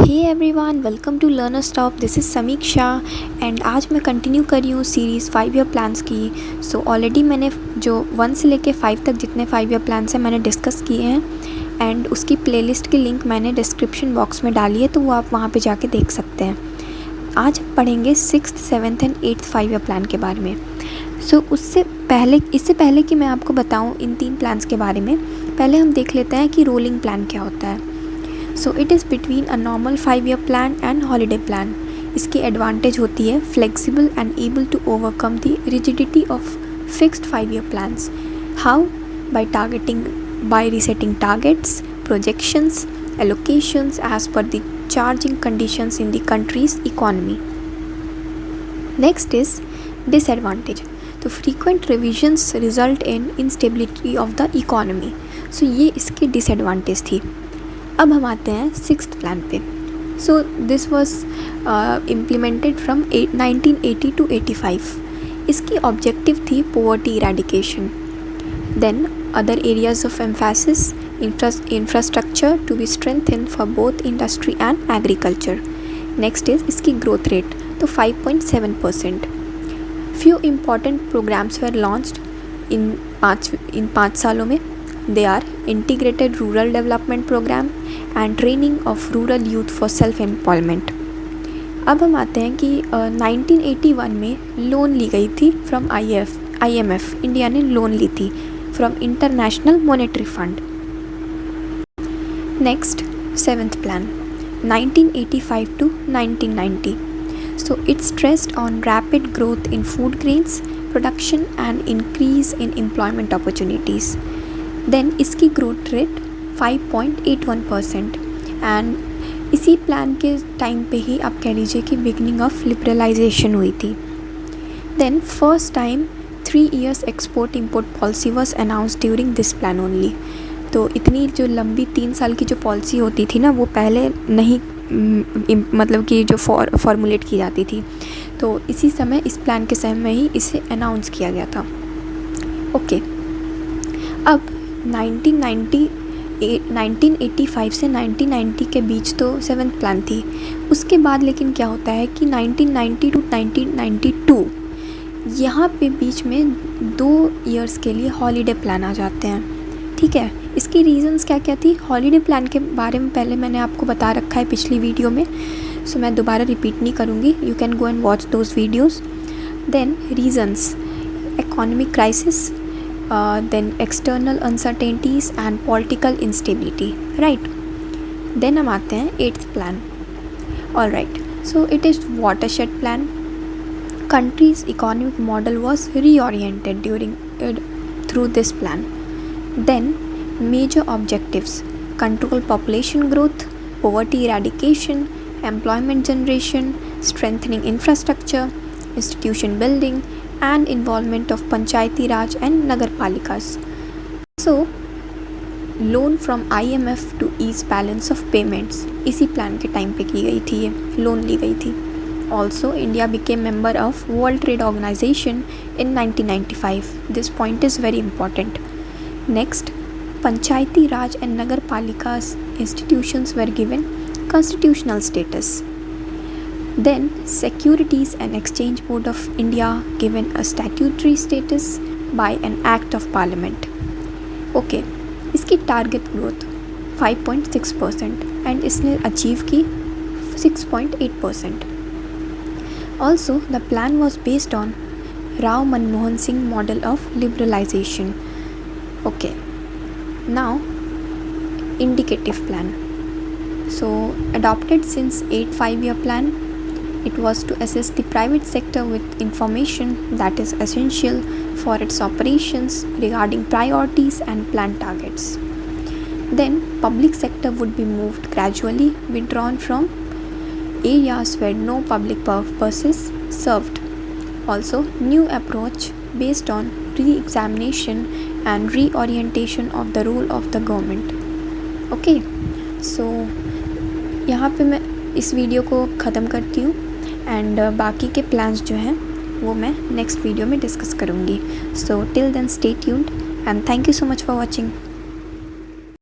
Hey everyone, welcome to learner stop. This is Samiksha and आज मैं continue कर रही हूँ सीरीज़ 5 ईयर प्लान्स की। सो ऑलरेडी मैंने जो 1 से लेके 5 तक जितने 5 ईयर प्लान्स हैं मैंने डिस्कस किए हैं एंड उसकी प्लेलिस्ट की लिंक मैंने डिस्क्रिप्शन बॉक्स में डाली है, तो वो आप वहाँ पे जाके देख सकते हैं। आज हम पढ़ेंगे 6th, 7th and 8th 5 year plan के बारे में। सो इससे पहले कि मैं आपको बताऊँ इन 3 प्लान्स के बारे में, पहले हम देख लेते हैं कि रोलिंग प्लान क्या होता है। So it is between a normal 5 year plan and holiday plan. इसकी एडवांटेज होती है flexible and able to overcome the rigidity of fixed 5 year plans. How? By resetting targets, projections, allocations as per the charging conditions in the country's economy. Next is disadvantage. तो frequent revisions result in instability of the economy. So ये इसकी disadvantage थी। अब हम आते हैं 6th plan पे। So this was implemented from 1980 to 85. इसकी ऑब्जेक्टिव थी poverty eradication. Then other areas of emphasis, infrastructure to be strengthened for both industry and agriculture. Next is इसकी growth rate, तो 5.7%. Few important programs were launched in 5 सालों में. They are integrated rural development program and training of rural youth for self-employment. अब हम आते हैं कि 1981 में लोन ली गई थी फ्रॉम IMF. इंडिया ने लोन ली थी from international monetary fund. Next 7th plan 1985 to 1990. So it stressed on rapid growth in food grains production and increase in employment opportunities. Then इसकी growth rate 5.81% and इसी plan के time पे ही आप कह लीजिए कि बिगनिंग ऑफ लिबरलाइजेशन हुई थी. Then first time 3 years export import policy was announced during this plan only. तो इतनी जो लंबी 3 साल की जो पॉलिसी होती थी ना, वो पहले नहीं मतलब कि जो फॉर्मुलेट की जाती थी, तो इसी समय इस प्लान के समय में ही इसे अनाउंस किया गया था. ओके, अब 1985 से 1990 के बीच तो 7th प्लान थी. उसके बाद लेकिन क्या होता है कि 1990 टू 1992 यहाँ पे बीच में 2 ईयर्स के लिए हॉलीडे प्लान आ जाते हैं. ठीक है, इसकी रीज़न्स क्या क्या थी? हॉलीडे प्लान के बारे में पहले मैंने आपको बता रखा है पिछली वीडियो में, सो मैं दोबारा रिपीट नहीं करूँगी. You can go and watch those videos. Then reasons, economic crisis, then external uncertainties and political instability. Right, then हम आते हैं 8th plan. All right, so it is watershed plan. Country's economic model was reoriented through this plan. Then major objectives: control population growth, poverty eradication, employment generation, strengthening infrastructure, institution building, and involvement of Panchayati Raj and Nagarpalikas. So loan from IMF to ease balance of payments इसी plan के time पे की गई थी, ये loan ली गई थी. Also, India became member of World Trade Organization in 1995. This point is very important. Next, Panchayati Raj and Nagarpalikas institutions were given constitutional status. Then, Securities and Exchange Board of India given a statutory status by an act of Parliament. Okay, इसकी target growth 5.6% and इसने achieve की 6.8%. Also, the plan was based on Rao Manmohan Singh model of liberalization. Okay, now indicative plan. So adopted since 8 5-year plan, it was to assist the private sector with information that is essential for its operations regarding priorities and plan targets. Then public sector would be moved gradually withdrawn from areas where no public purposes served. Also, new approach based on re-examination and reorientation of the role of the government. Okay, so यहाँ पे मैं इस video को ख़त्म करती हूँ and बाकी के प्लान्स जो हैं वो मैं नेक्स्ट वीडियो में डिस्कस करूँगी. So till then stay tuned and thank you so much for watching.